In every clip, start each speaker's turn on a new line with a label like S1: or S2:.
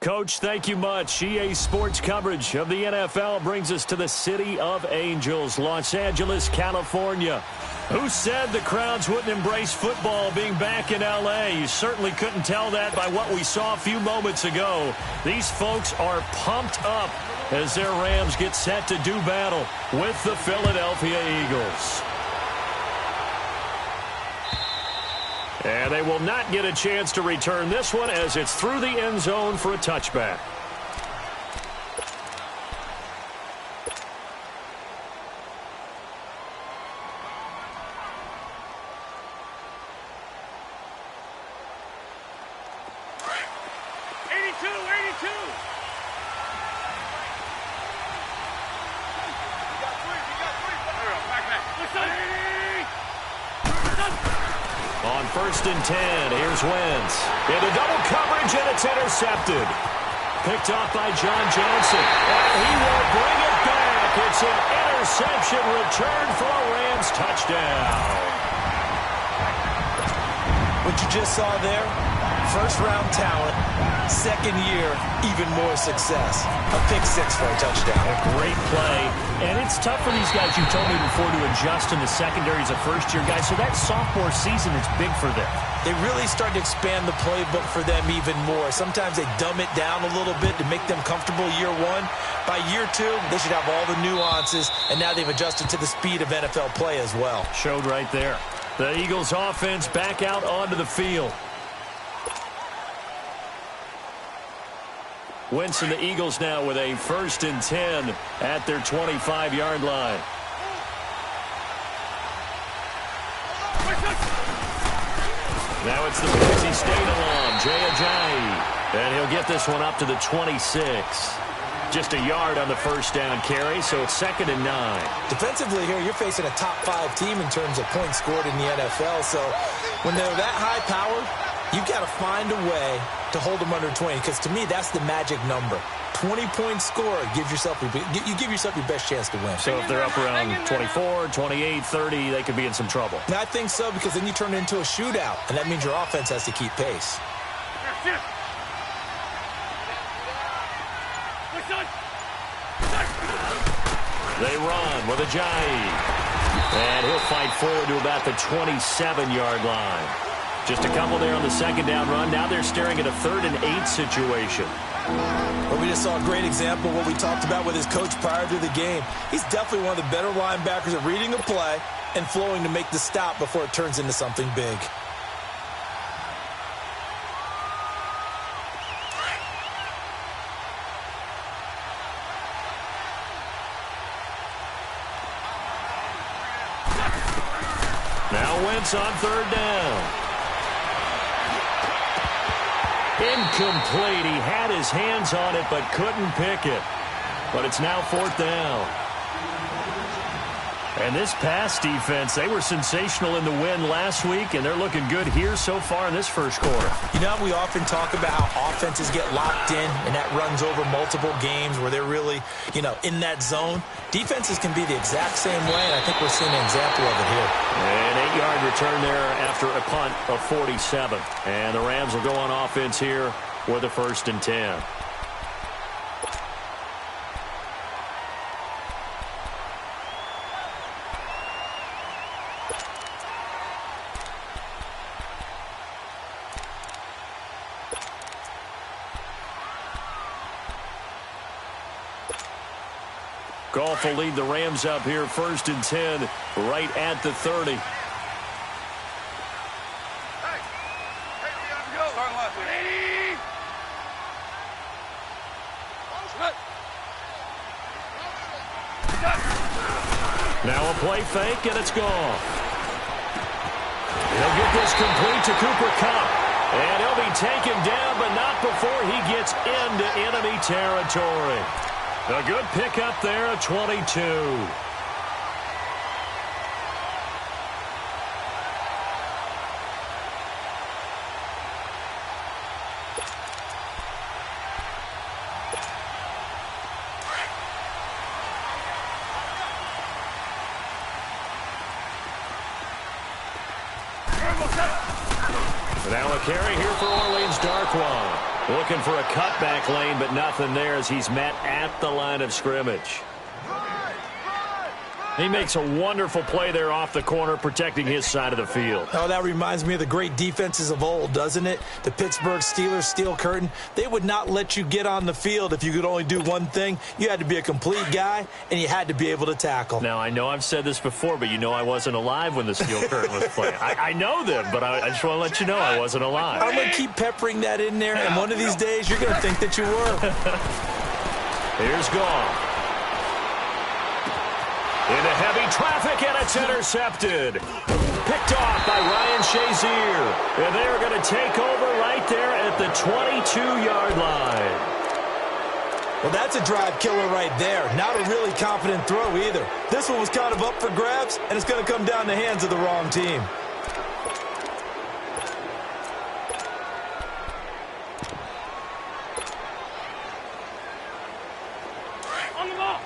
S1: Coach, thank you much. EA Sports coverage of the NFL brings us to the City of Angels, Los Angeles, California. Who said the crowds wouldn't embrace football being back in L.A.? You certainly couldn't tell that by what we saw a few moments ago. These folks are pumped up as their Rams get set to do battle with the Philadelphia Eagles. And they will not get a chance to return this one as it's through the end zone for a touchback. On 1st and 10, here's Wentz. Into double coverage, and it's intercepted. Picked off by John Johnson. And he will bring it back. It's an interception return for a Rams touchdown.
S2: What you just saw there, first-round talent, second year, even more success. A pick six for a touchdown.
S1: A great play. And it's tough for these guys, you told me before, to adjust in the secondary as a first-year guy. So that sophomore season is big for them.
S2: They really start to expand the playbook for them even more. Sometimes they dumb it down a little bit to make them comfortable year one. By year two, they should have all the nuances, and now they've adjusted to the speed of NFL play as well.
S1: Showed right there. The Eagles offense back out onto the field. Wentz and the Eagles now with a 1st and 10 at their 25-yard line. Now it's the Boise State alum, Jay Ajayi. And he'll get this one up to the 26. Just a yard on the first down carry, so it's 2nd and 9.
S2: Defensively here, you're facing a top-5 team in terms of points scored in the NFL. So when they're that high-powered, you've got to find a way to hold them under 20, because to me, that's the magic number. 20-point score, you give yourself your best chance to win.
S1: So if they're up around 24, 28, 30, they could be in some trouble.
S2: And I think so, because then you turn it into a shootout, and that means your offense has to keep pace.
S1: They run with Ajayi. And he'll fight forward to about the 27-yard line. Just a couple there on the second down run. Now they're staring at a 3rd and 8 situation.
S2: Well, we just saw a great example of what we talked about with his coach prior to the game. He's definitely one of the better linebackers at reading a play and flowing to make the stop before it turns into something big.
S1: Now Wentz on 3rd down. Incomplete. He had his hands on it but couldn't pick it. But it's now 4th down. And this pass defense, they were sensational in the win last week, and they're looking good here so far in this first quarter.
S2: You know, we often talk about how offenses get locked in, and that runs over multiple games where they're really, in that zone. Defenses can be the exact same way, and I think we're seeing an example of it here.
S1: An 8-yard return there after a punt of 47. And the Rams will go on offense here with a 1st and 10. Goff will lead the Rams up here, 1st and 10, right at the 30. Now a play fake, and it's Goff. He'll get this complete to Cooper Kupp. And he'll be taken down, but not before he gets into enemy territory. A good pickup there at 22. Now a carry here for Orleans Darkwa. Looking for a cutback lane, but nothing there as he's met at the line of scrimmage. He makes a wonderful play there off the corner, protecting his side of the field.
S2: Oh, that reminds me of the great defenses of old, doesn't it? The Pittsburgh Steelers, Steel Curtain, they would not let you get on the field if you could only do one thing. You had to be a complete guy, and you had to be able to tackle.
S1: Now, I know I've said this before, but you know I wasn't alive when the Steel Curtain was playing. I know them, but I just want to let you know I wasn't alive.
S2: I'm going to keep peppering that in there, and one of these days you're going to think that you were.
S1: Here's Goff. Into heavy traffic, and it's intercepted. Picked off by Ryan Shazier. And they're going to take over right there at the 22-yard line.
S2: Well, that's a drive killer right there. Not a really confident throw either. This one was kind of up for grabs, and it's going to come down the hands of the wrong team.
S3: On the ball.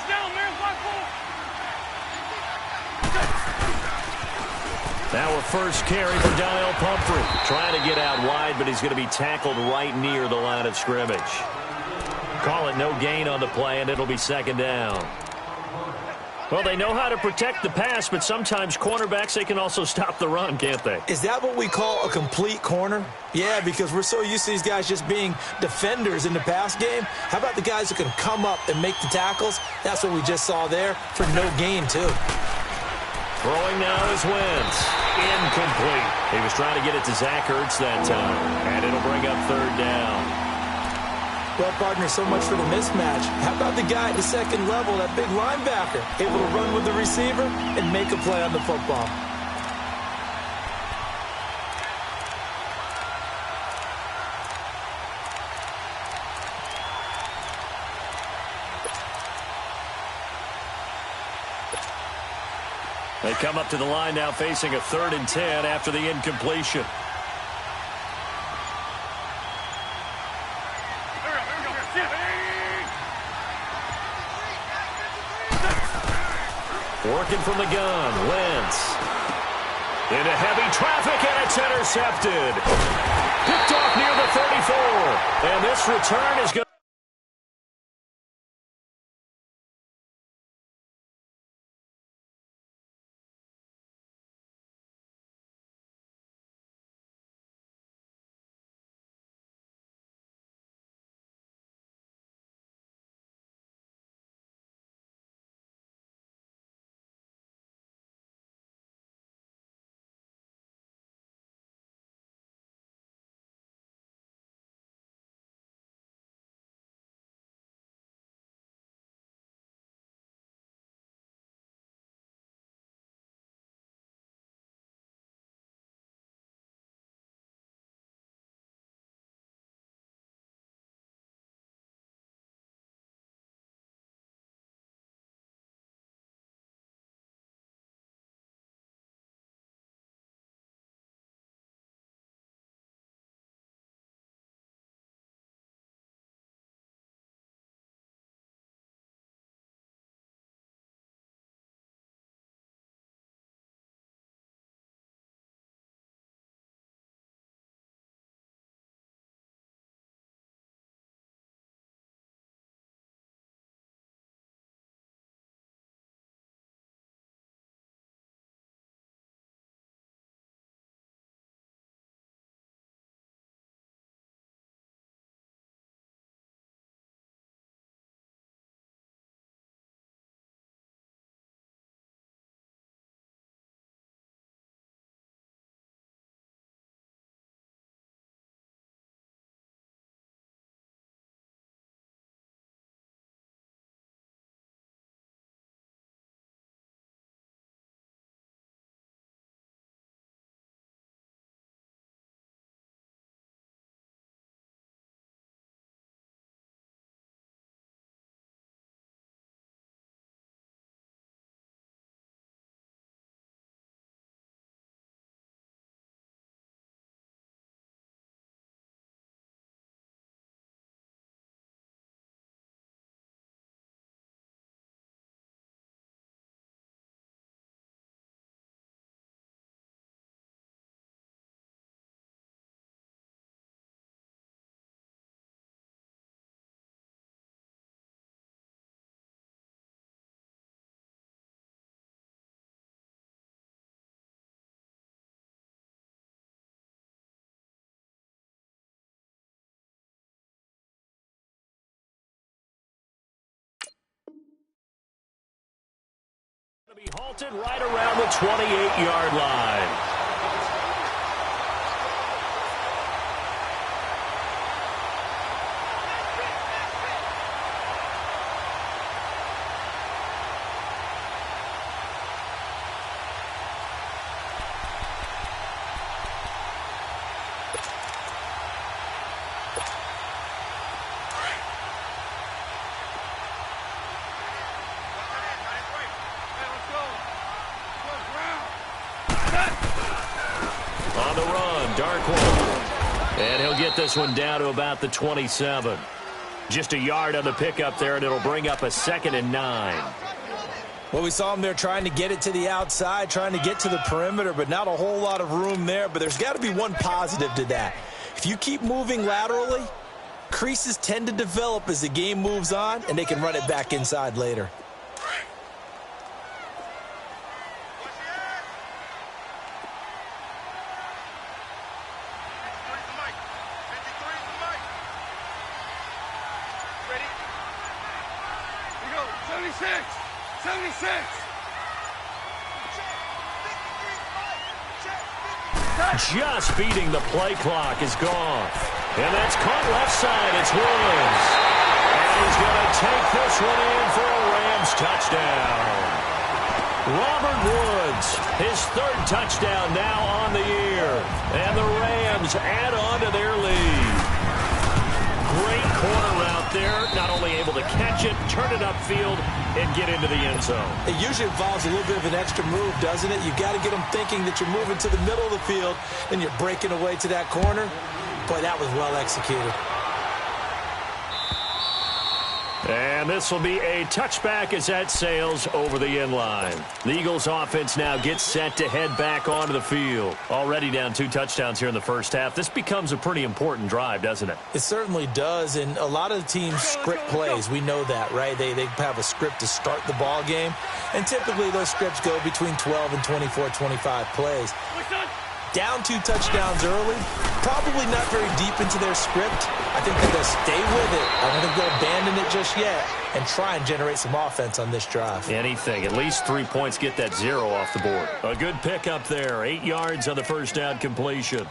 S3: Down, man,
S1: now a first carry for Donnell Pumphrey. Trying to get out wide, but he's going to be tackled right near the line of scrimmage. Call it no gain on the play, and it'll be second down. Well, they know how to protect the pass, but sometimes cornerbacks, they can also stop the run, can't they?
S2: Is that what we call a complete corner? Yeah, because we're so used to these guys just being defenders in the pass game. How about the guys who can come up and make the tackles? That's what we just saw there for no gain, too.
S1: Throwing now is Wentz. Incomplete. He was trying to get it to Zach Ertz that time, and it'll bring up third down.
S2: Well, partner, so much for the mismatch. How about the guy at the second level, that big linebacker, able to run with the receiver and make a play on the football?
S1: They come up to the line now facing a 3rd and 10 after the incompletion. Working from the gun, Wentz. Into heavy traffic, and it's intercepted. Picked off near the 34. And this return is going to To be halted right around the 28-yard line. On the run, Darkwa. And he'll get this one down to about the 27. Just a yard on the pickup there, and it'll bring up a 2nd and 9.
S2: Well, we saw him there trying to get it to the outside, trying to get to the perimeter, but not a whole lot of room there. But there's got to be one positive to that. If you keep moving laterally, creases tend to develop as the game moves on, and they can run it back inside later.
S1: Just beating the play clock is gone. And that's caught left side. It's Woods. And he's going to take this one in for a Rams touchdown. Robert Woods, his 3rd touchdown now on the year. And the Rams add on to their lead. Great corner route there. Not only able to catch it, turn it upfield, and get into the end zone.
S2: It usually involves a little bit of an extra move, doesn't it? You've got to get them thinking that you're moving to the middle of the field, and you're breaking away to that corner. Boy, that was well executed.
S1: And this will be a touchback as that sails over the end line. The Eagles offense now gets set to head back onto the field. Already down 2 touchdowns here in the first half. This becomes a pretty important drive, doesn't it?
S2: It certainly does, and a lot of the teams script plays. We know that, right? They have a script to start the ball game, and typically those scripts go between 12 and 24, 25 plays. Down 2 touchdowns early, probably not very deep into their script. I think they're going to stay with it. I don't think they'll abandon it just yet and try and generate some offense on this drive.
S1: Anything. At least 3 points, get that 0 off the board. A good pickup there. 8 yards on the first down completion.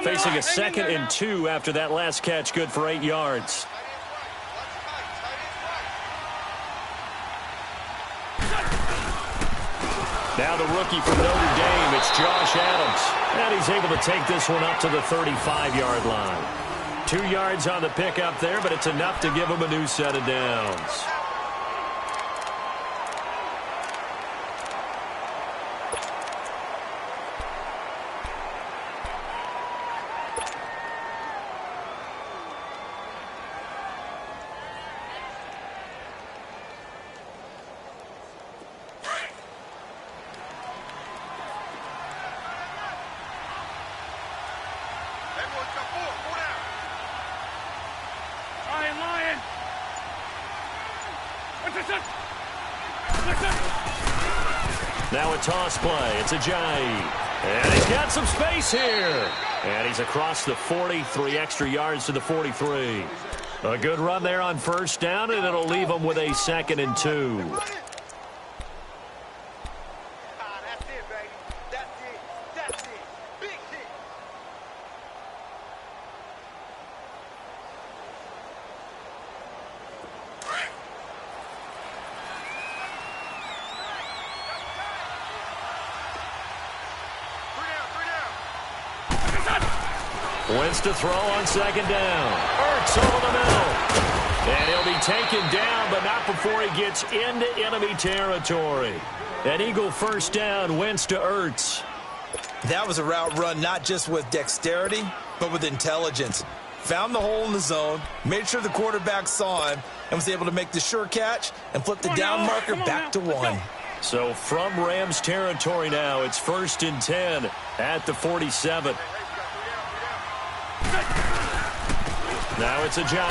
S1: Facing a 2nd and 2 after that last catch, good for 8 yards. Now the rookie from Notre Dame, it's Josh Adams. And he's able to take this one up to the 35-yard line. 2 yards on the pickup there, but it's enough to give him a new set of downs. Now a toss play. It's Ajayi. And he's got some space here. And he's across the 40, 3 extra yards to the 43. A good run there on first down, and it'll leave him with a 2nd and 2. Wins to throw on 2nd down. Ertz over the middle. And he'll be taken down, but not before he gets into enemy territory. An Eagle first down, Wentz to Ertz.
S2: That was a route run not just with dexterity, but with intelligence. Found the hole in the zone, made sure the quarterback saw him, and was able to make the sure catch and flip the down marker back to 1.
S1: So from Rams territory now, it's 1st and 10 at the 47. Now it's Ajayi.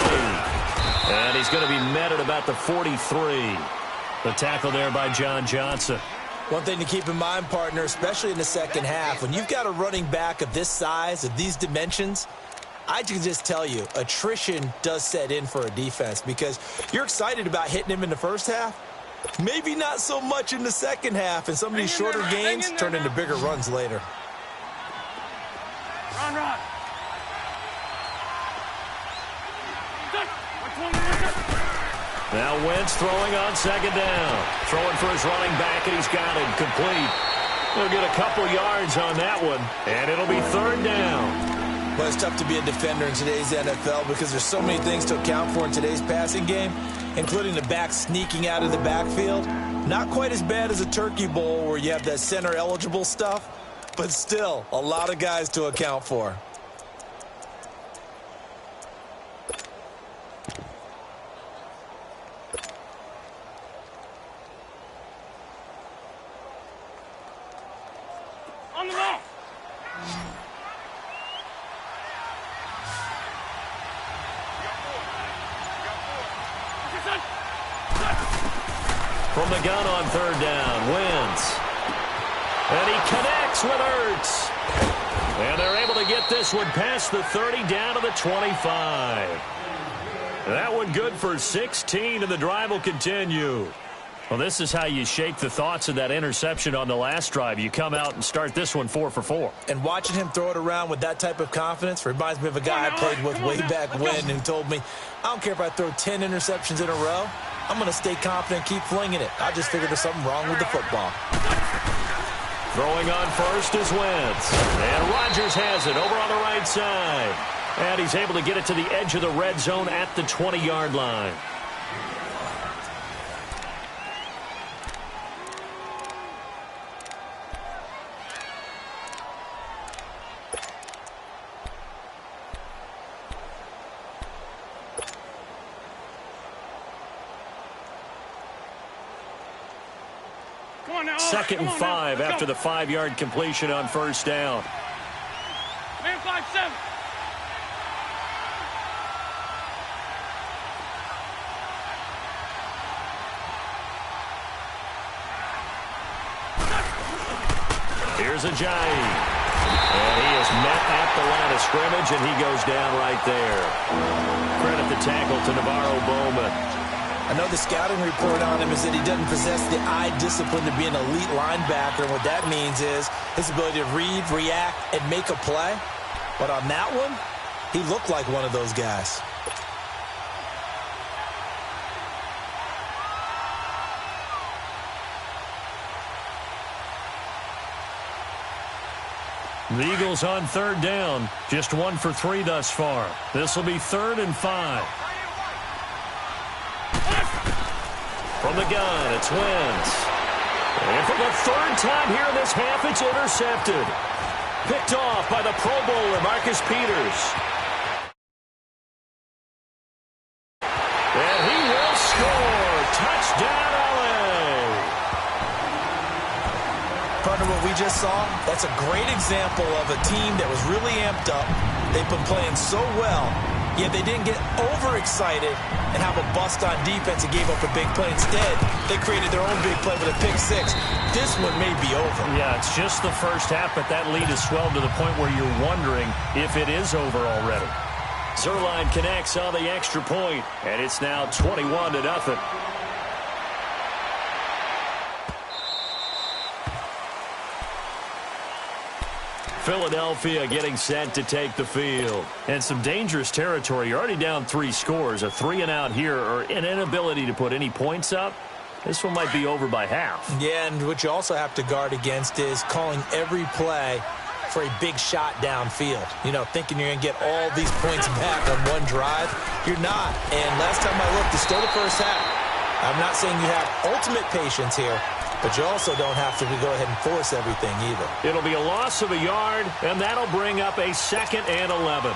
S1: And he's going to be met at about the 43. The tackle there by John Johnson.
S2: One thing to keep in mind, partner, especially in the second half, when you've got a running back of this size, of these dimensions, I can just tell you, attrition does set in for a defense because you're excited about hitting him in the first half. Maybe not so much in the second half, and some of these shorter gains turn into bigger runs later.
S3: Run.
S1: Now Wentz throwing on second down. Throwing for his running back, and he's got it complete. He'll get a couple yards on that one, and it'll be third down.
S2: Well, it's tough to be a defender in today's NFL because there's so many things to account for in today's passing game, including the back sneaking out of the backfield. Not quite as bad as a turkey bowl where you have that center-eligible stuff, but still a lot of guys to account for.
S3: On the ball.
S1: From the gun on third down, Wentz. And he connects with Ertz. And they're able to get this one past the 30 down to the 25. That one good for 16, and the drive will continue. Well, this is how you shake the thoughts of that interception on the last drive. You come out and start this one 4 for 4.
S2: And watching him throw it around with that type of confidence reminds me of a guy I played with way back when who told me, I don't care if I throw 10 interceptions in a row. I'm going to stay confident, keep flinging it. I just figured there's something wrong with the football.
S1: Throwing on first is Wentz. And Rodgers has it over on the right side. And he's able to get it to the edge of the red zone at the 20-yard line. Second and 5 after the 5-yard completion on first down.
S3: Man 5-7.
S1: Here's Ajayi. And he is met at the line of scrimmage, and he goes down right there. Credit the tackle to Navarro Bowman.
S2: I know the scouting report on him is that he doesn't possess the eye discipline to be an elite linebacker. And what that means is his ability to read, react, and make a play. But on that one, he looked like one of those guys.
S1: The Eagles on third down. Just 1 for 3 thus far. This will be 3rd and 5. From the gun, it's Wentz. And for the 3rd time here in this half, it's intercepted. Picked off by the Pro Bowler, Marcus Peters. And he will score. Touchdown, LA.
S2: Partner, what we just saw, that's a great example of a team that was really amped up. They've been playing so well, yet they didn't get overexcited and have a bust on defense and gave up a big play. Instead, they created their own big play with a pick 6. This one may be over.
S1: Yeah, it's just the first half, but that lead has swelled to the point where you're wondering if it is over already. Zerline connects on the extra point, and it's now 21-0. Philadelphia getting set to take the field. And some dangerous territory. You're already down 3 scores. A 3-and-out here, or an inability to put any points up. This one might be over by half.
S2: Yeah, and what you also have to guard against is calling every play for a big shot downfield. You know, thinking you're going to get all these points back on one drive. You're not. And last time I looked, it's still the first half. I'm not saying you have ultimate patience here, but you also don't have to go ahead and force everything either.
S1: It'll be a loss of a yard, and that'll bring up a 2nd and 11.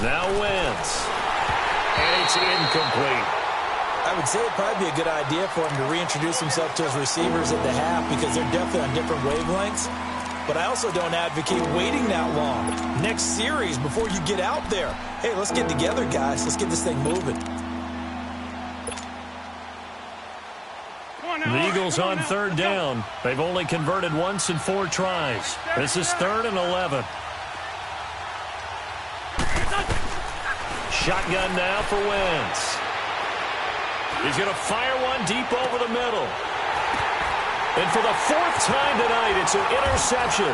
S1: Now Wentz. And it's incomplete.
S2: I would say it'd probably be a good idea for him to reintroduce himself to his receivers at the half because they're definitely on different wavelengths. But I also don't advocate waiting that long. Next series before you get out there. Hey, let's get together, guys. Let's get this thing moving.
S1: The Eagles on third down. They've only converted once in 4 tries. This is 3rd and 11. Shotgun now for Wentz. He's going to fire one deep over the middle. And for the 4th time tonight, it's an interception.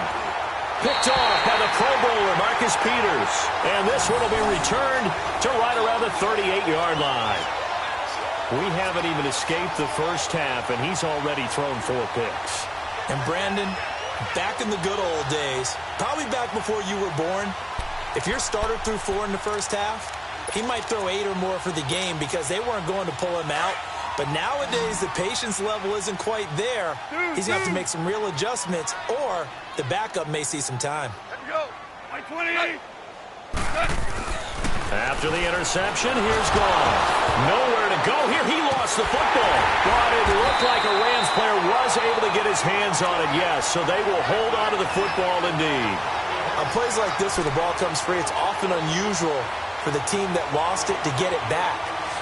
S1: Picked off by the Pro Bowler, Marcus Peters. And this one will be returned to right around the 38-yard line. We haven't even escaped the first half, and he's already thrown 4 picks.
S2: And Brandon, back in the good old days, probably back before you were born, if your starter threw 4 in the first half, he might throw 8 or more for the game because they weren't going to pull him out. But nowadays, the patience level isn't quite there. He's going to have to make some real adjustments, or the backup may see some time.
S3: Let me go. My 28.
S1: After the interception, here's Goff. Nowhere to go here. He lost the football. But it looked like a Rams player was able to get his hands on it, yes. So they will hold on to the football indeed.
S2: On plays like this where the ball comes free, it's often unusual for the team that lost it to get it back.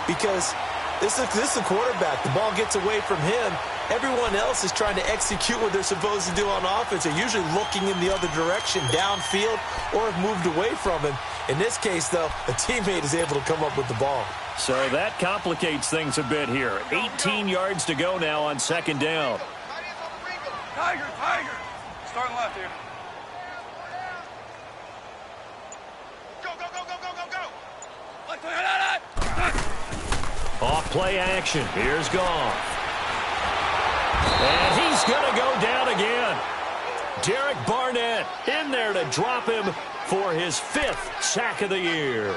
S2: Because this is the quarterback. The ball gets away from him. Everyone else is trying to execute what they're supposed to do on offense. They're usually looking in the other direction, downfield, or have moved away from him. In this case, though, a teammate is able to come up with the ball.
S1: So that complicates things a bit here. 18 yards to go now on 2nd down.
S3: Tiger. Starting left here. Go.
S1: Off play action. Here's Goff. And he's going to go down again. Derek Barnett in there to drop him for his 5th sack of the year.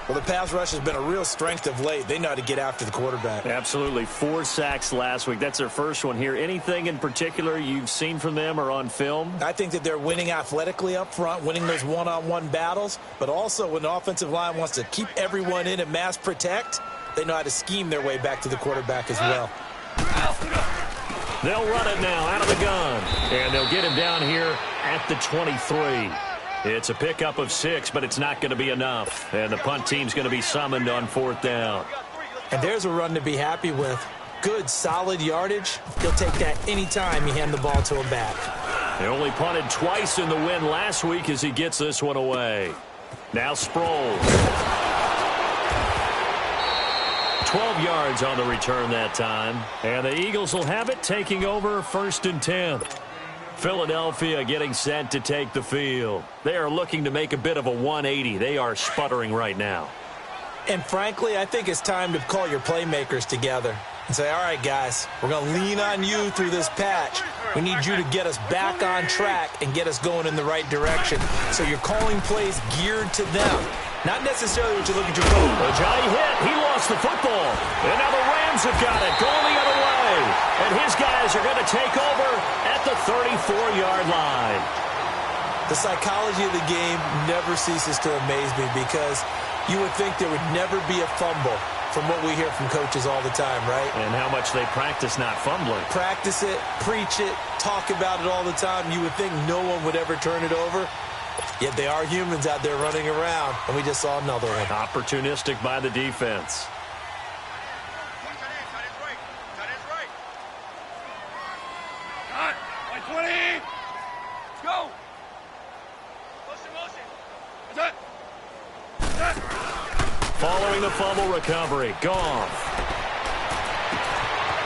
S2: Well, the pass rush has been a real strength of late. They know how to get after the quarterback.
S1: Absolutely. 4 sacks last week. That's their first one here. Anything in particular you've seen from them or on film?
S2: I think that they're winning athletically up front, winning those one-on-one battles, but also when the offensive line wants to keep everyone in and mass protect, they know how to scheme their way back to the quarterback as well.
S1: They'll run it now out of the gun, and they'll get him down here at the 23. It's a pickup of 6, but it's not going to be enough, and the punt team's going to be summoned on 4th down.
S2: And there's a run to be happy with. Good, solid yardage. He'll take that anytime you hand the ball to him back.
S1: They only punted twice in the win last week as he gets this one away. Now Sproles. 12 yards on the return that time. And the Eagles will have it, taking over 1st and 10. Philadelphia getting set to take the field. They are looking to make a bit of a 180. They are sputtering right now.
S2: And frankly, I think it's time to call your playmakers together and say, all right, guys, we're going to lean on you through this patch. We need you to get us back on track and get us going in the right direction. So you're calling plays geared to them. Not necessarily what you look at your phone.
S1: Johnny hit. He lost the football. And now the Rams have got it. Going the other way. And his guys are going to take over at the 34-yard line.
S2: The psychology of the game never ceases to amaze me because you would think there would never be a fumble from what we hear from coaches all the time, right?
S1: And how much they practice not fumbling.
S2: Practice it, preach it, talk about it all the time. You would think no one would ever turn it over. Yet they are humans out there running around, and we just saw another one.
S1: Opportunistic by the defense.
S3: Got my 20. Go. Motion.
S1: Following the fumble recovery, Goff.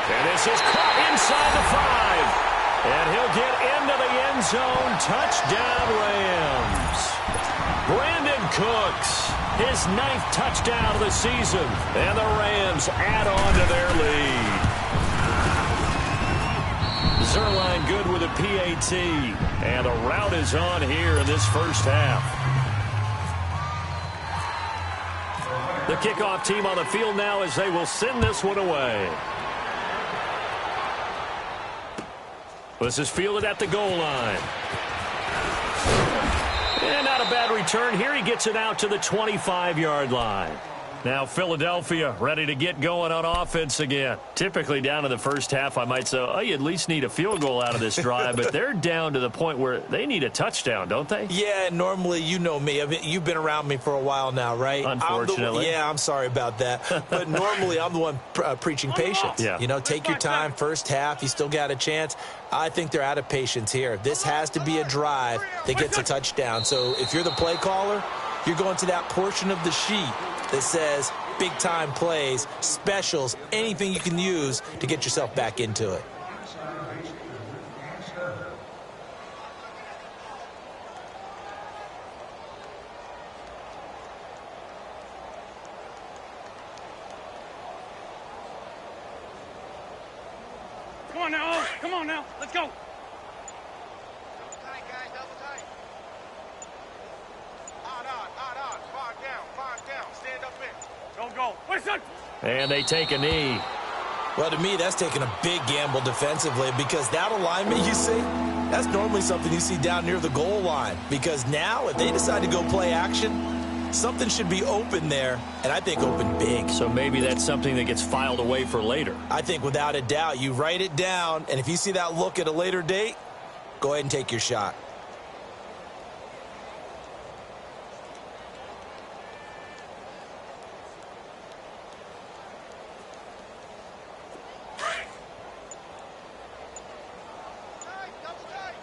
S1: And this is caught inside the 5. And he'll get into the end zone. Touchdown, Rams. Brandon Cooks, his 9th touchdown of the season. And the Rams add on to their lead. Zerline good with a PAT. And the rout is on here in this first half. The kickoff team on the field now as they will send this one away. This is fielded at the goal line. And not a bad return here. He gets it out to the 25-yard line. Now Philadelphia ready to get going on offense again. Typically down in the first half, I might say, oh, you at least need a field goal out of this drive, but they're down to the point where they need a touchdown, don't they?
S2: Yeah, normally, you know me. I mean, you've been around me for a while now, right?
S1: Unfortunately.
S2: I'm sorry about that. But normally, I'm the one preaching patience.
S1: Yeah.
S2: You know, take your time, first half, you still got a chance. I think they're out of patience here. This has to be a drive that gets a touchdown. So if you're the play caller, you're going to that portion of the sheet that says big-time plays, specials, anything you can use to get yourself back into it.
S3: Come on now, Owen. Come on now. Let's go.
S4: Tight, guys. Double tight. Odd. Five down. Stand up in.
S3: Don't go. Wait, son.
S1: And they take a knee.
S2: Well, to me, that's taking a big gamble defensively because that alignment you see, that's normally something you see down near the goal line. Because now, if they decide to go play action, something should be open there, and I think open big.
S1: So maybe that's something that gets filed away for later.
S2: I think without a doubt, you write it down, and if you see that look at a later date, go ahead and take your shot.
S4: Tight. Double tight.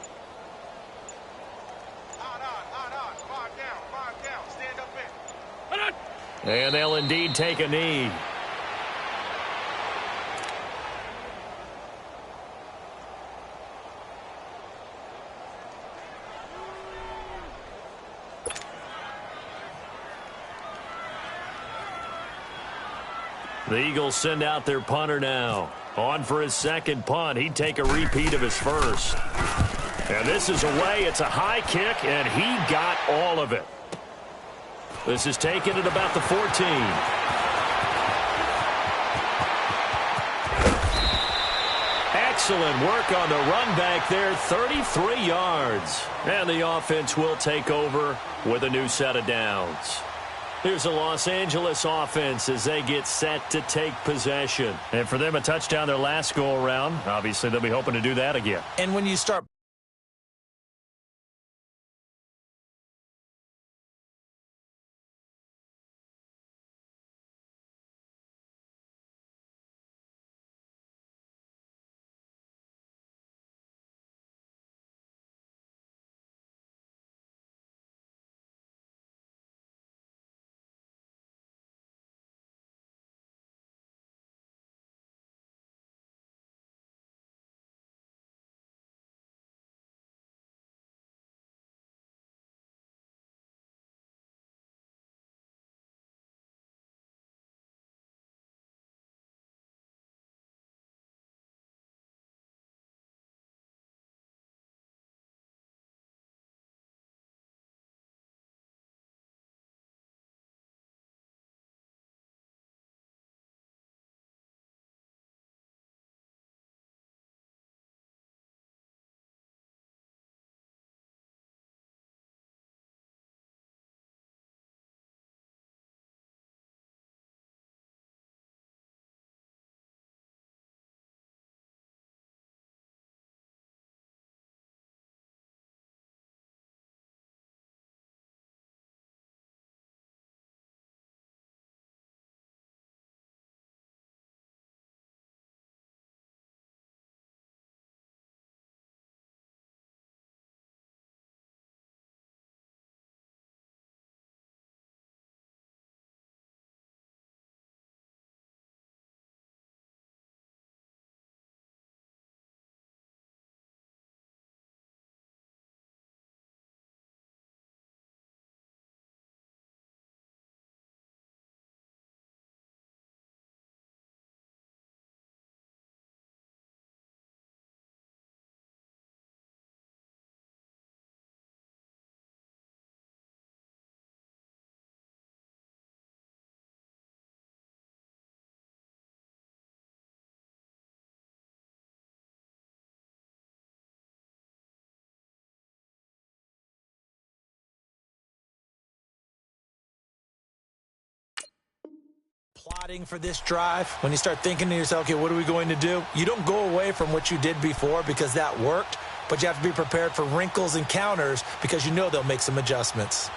S4: Odd. Five down. Stand up in.
S3: Hold on.
S1: And they'll indeed take a knee. The Eagles send out their punter now. On for his second punt. He'd take a repeat of his first. And this is away. It's a high kick, and he got all of it. This is taken at about the 14. Excellent work on the run back there, 33 yards. And the offense will take over with a new set of downs. Here's a Los Angeles offense as they get set to take possession. And for them, a touchdown their last go-around. Obviously, they'll be hoping to do that again.
S2: And when you start plotting for this drive, when you start thinking to yourself, okay, what are we going to do? You don't go away from what you did before because that worked, but you have to be prepared for wrinkles and counters because you know they'll make some adjustments.